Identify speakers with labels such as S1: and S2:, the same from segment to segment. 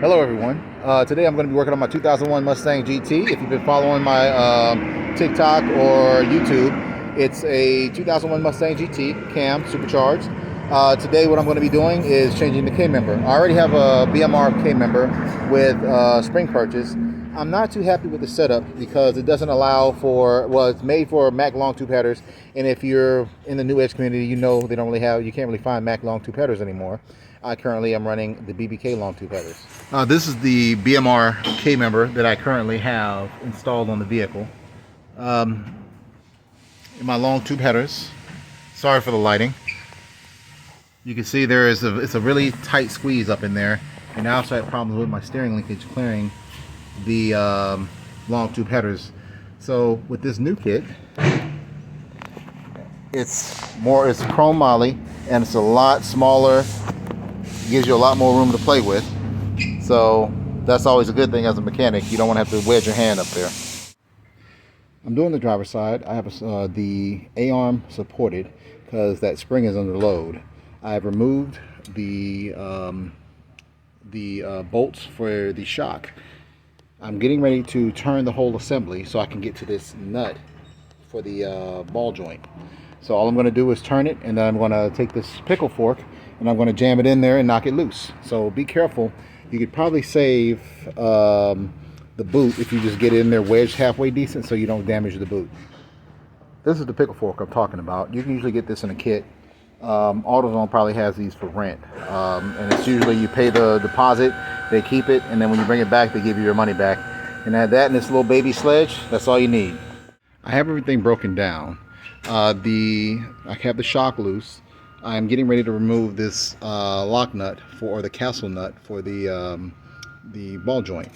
S1: Hello everyone. Today I'm going to be working on my 2001 Mustang GT. If you've been following my TikTok or YouTube, it's a 2001 Mustang GT cam supercharged. Today what I'm going to be doing is changing the K-member. I already have a BMR K-member with spring purchase. I'm not too happy with the setup because it doesn't allow for, well, it's made for Mac long tube headers, and if you're in the new edge community, you know they don't really have, you can't really find Mac long tube headers anymore. I currently am running the BBK long tube headers. This is the BMR K-member that I currently have installed on the vehicle. In my long tube headers, sorry for the lighting. You can see there is it's a really tight squeeze up in there, and I also had problems with my steering linkage clearing the long tube headers. So with this new kit, it's chrome moly and it's a lot smaller. It gives you a lot more room to play with. So that's always a good thing as a mechanic. You don't want to have to wedge your hand up there. I'm doing the driver's side. I have the A-arm supported because that spring is under load. I've removed the bolts for the shock. I'm getting ready to turn the whole assembly so I can get to this nut for the ball joint. So all I'm going to do is turn it, and then I'm going to take this pickle fork and I'm going to jam it in there and knock it loose. So be careful. You could probably save the boot if you just get it in there wedged halfway decent so you don't damage the boot. This is the pickle fork I'm talking about. You can usually get this in a kit. AutoZone probably has these for rent, and it's usually you pay the deposit, they keep it, and then when you bring it back they give you your money back. And add that in this little baby sledge, that's all you need. I have everything broken down. I have the shock loose. I'm getting ready to remove this lock nut or the castle nut for the ball joint.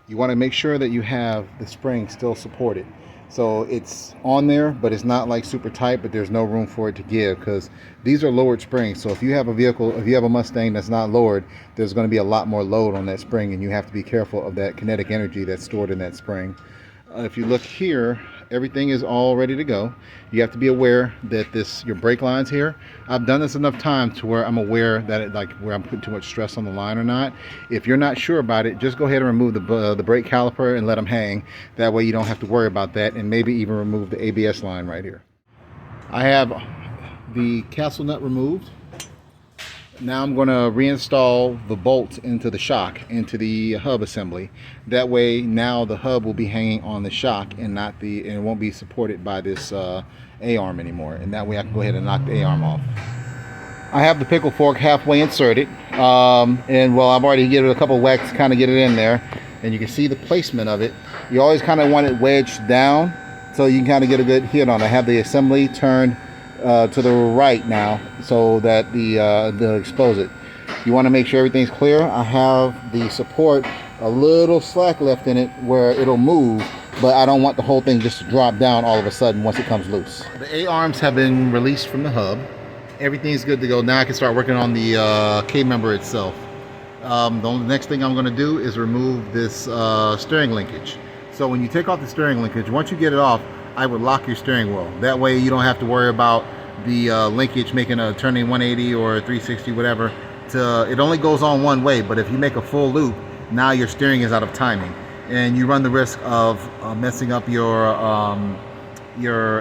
S1: You want to make sure that you have the spring still supported. So it's on there, but it's not like super tight, but there's no room for it to give because these are lowered springs. So if you have a vehicle, if you have a Mustang that's not lowered, there's going to be a lot more load on that spring, and you have to be careful of that kinetic energy that's stored in that spring. If you look here, everything is all ready to go. You have to be aware that your brake lines here, I've done this enough times to where I'm aware that where I'm putting too much stress on the line or not. If you're not sure about it, just go ahead and remove the brake caliper and let them hang. That way you don't have to worry about that, and maybe even remove the ABS line right here. I have the castle nut removed. Now I'm going to reinstall the bolts into the shock, into the hub assembly. That way now the hub will be hanging on the shock and it won't be supported by this A-arm anymore. And that way I can go ahead and knock the A-arm off. I have the pickle fork halfway inserted, and well, I've already given it a couple whacks to kind of get it in there. And you can see the placement of it. You always kind of want it wedged down so you can kind of get a good hit on it. I have the assembly turned to the right now so that they'll expose it. You want to make sure everything's clear. I have the support a little slack left in it where it'll move, but I don't want the whole thing just to drop down all of a sudden once it comes loose. The A-arms have been released from the hub. Everything's good to go. Now I can start working on the K-member itself. The next thing I'm going to do is remove this steering linkage. So when you take off the steering linkage, once you get it off, I would lock your steering wheel. That way you don't have to worry about the linkage making a turning 180 or 360, whatever. It only goes on one way, but if you make a full loop, now your steering is out of timing, and you run the risk of messing up your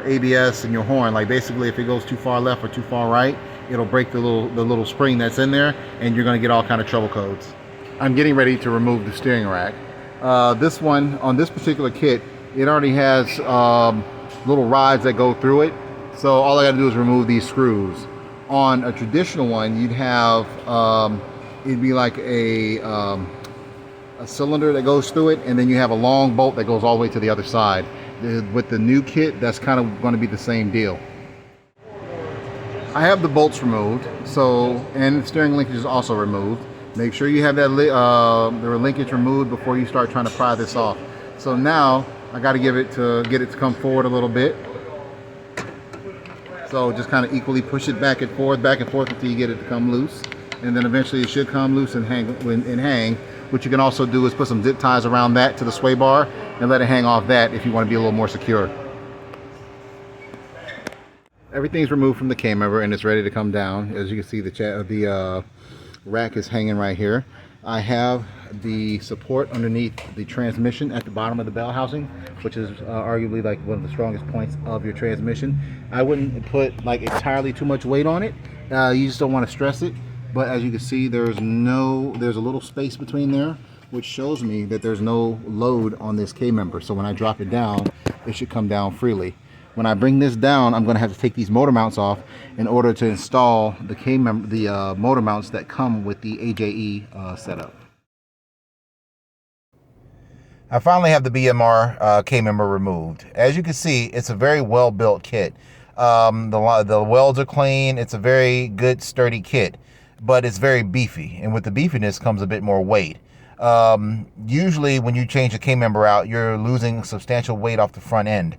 S1: ABS and your horn. Like basically, if it goes too far left or too far right, it'll break the little spring that's in there, and you're going to get all kind of trouble codes. I'm getting ready to remove the steering rack. This one on this particular kit, it already has little rods that go through it. So all I got to do is remove these screws. On a traditional one, you'd have, it'd be like a cylinder that goes through it, and then you have a long bolt that goes all the way to the other side. With the new kit, that's kind of going to be the same deal. I have the bolts removed, and the steering linkage is also removed. Make sure you have that the linkage removed before you start trying to pry this off. So now I got to get it to come forward a little bit. So just kind of equally push it back and forth until you get it to come loose, and then eventually it should come loose and hang. What you can also do is put some zip ties around that to the sway bar and let it hang off that if you want to be a little more secure. Everything's removed from the K-member and it's ready to come down. As you can see, the rack is hanging right here. I have the support underneath the transmission at the bottom of the bell housing, which is arguably like one of the strongest points of your transmission. I wouldn't put like entirely too much weight on it. You just don't want to stress it. But as you can see, there's a little space between there, which shows me that there's no load on this K-member. So when I drop it down, it should come down freely. When I bring this down, I'm going to have to take these motor mounts off in order to install the K-member, the motor mounts that come with the AJE setup. I finally have the BMR K-member removed. As you can see, it's a very well-built kit. The welds are clean. It's a very good, sturdy kit, but it's very beefy. And with the beefiness comes a bit more weight. Usually when you change the K-member out, you're losing substantial weight off the front end.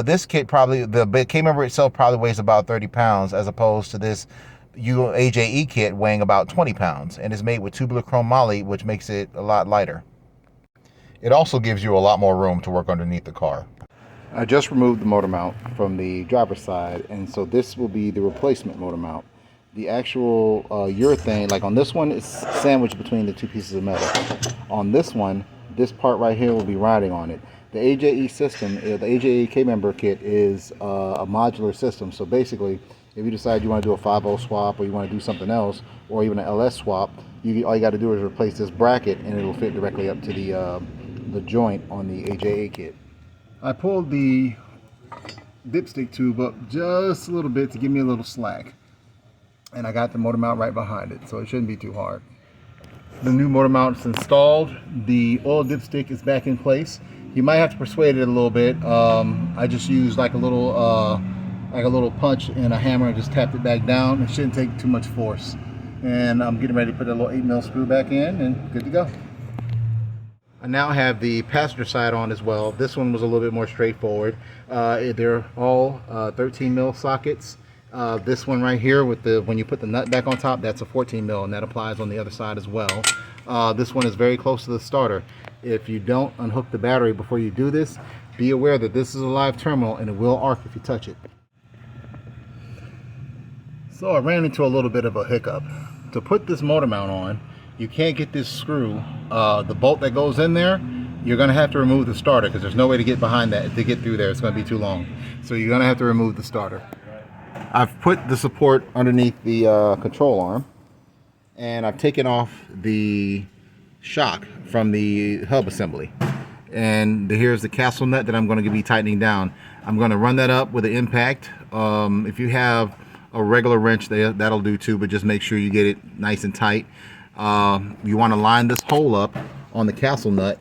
S1: This kit the K-member itself probably weighs about 30 pounds as opposed to this AJE kit weighing about 20 pounds. And it's made with tubular chrome moly, which makes it a lot lighter. It also gives you a lot more room to work underneath the car. I just removed the motor mount from the driver's side, and so this will be the replacement motor mount. The actual urethane, like on this one, it's sandwiched between the two pieces of metal. On this one, this part right here will be riding on it. The AJE system, the AJE K-member kit is a modular system. So basically, if you decide you want to do a 5.0 swap or you want to do something else, or even an LS swap, all you got to do is replace this bracket and it'll fit directly up to the joint on the AJE kit. I pulled the dipstick tube up just a little bit to give me a little slack. And I got the motor mount right behind it, so it shouldn't be too hard. The new motor mount is installed. The oil dipstick is back in place. You might have to persuade it a little bit. I just used like a little punch and a hammer and just tapped it back down. It shouldn't take too much force. And I'm getting ready to put a little 8mm screw back in and good to go. I now have the passenger side on as well. This one was a little bit more straightforward. They're all 13mm sockets. This one right here with when you put the nut back on top, that's a 14mm, and that applies on the other side as well. This one is very close to the starter. If you don't unhook the battery before you do this, be aware that this is a live terminal and it will arc if you touch it. So I ran into a little bit of a hiccup. To put this motor mount on, you can't get this screw, the bolt that goes in there, you're going to have to remove the starter because there's no way to get behind that, to get through there. It's going to be too long. So you're going to have to remove the starter. I've put the support underneath the control arm, and I've taken off the shock from the hub assembly. And here's the castle nut that I'm going to be tightening down. I'm going to run that up with an impact. If you have a regular wrench, that'll do too, but just make sure you get it nice and tight. You want to line this hole up on the castle nut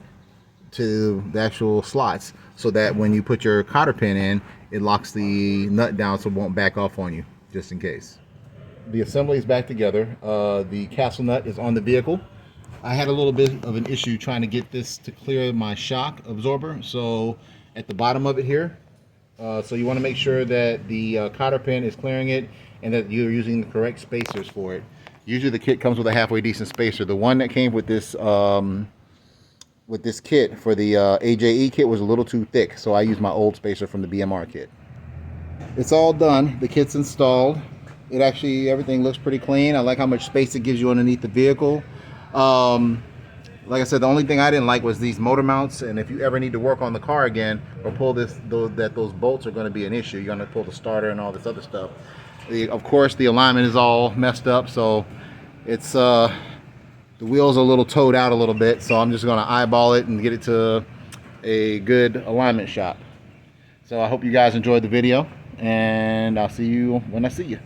S1: to the actual slots so that when you put your cotter pin in, it locks the nut down so it won't back off on you, just in case. The assembly is back together. The castle nut is on the vehicle. I had a little bit of an issue trying to get this to clear my shock absorber. So at the bottom of it here, so you want to make sure that the cotter pin is clearing it and that you're using the correct spacers for it. Usually the kit comes with a halfway decent spacer. The one that came with this kit for the AJE kit was a little too thick, so I used my old spacer from the BMR kit. It's all done. The kit's installed. Everything looks pretty clean. I like how much space it gives you underneath the vehicle. Like I said, the only thing I didn't like was these motor mounts, and if you ever need to work on the car again or pull those bolts are going to be an issue. You're going to pull the starter and all this other stuff. Of course, the alignment is all messed up, so it's the wheels are a little toed out a little bit, so I'm just going to eyeball it and get it to a good alignment shot. So I hope you guys enjoyed the video, and I'll see you when I see you.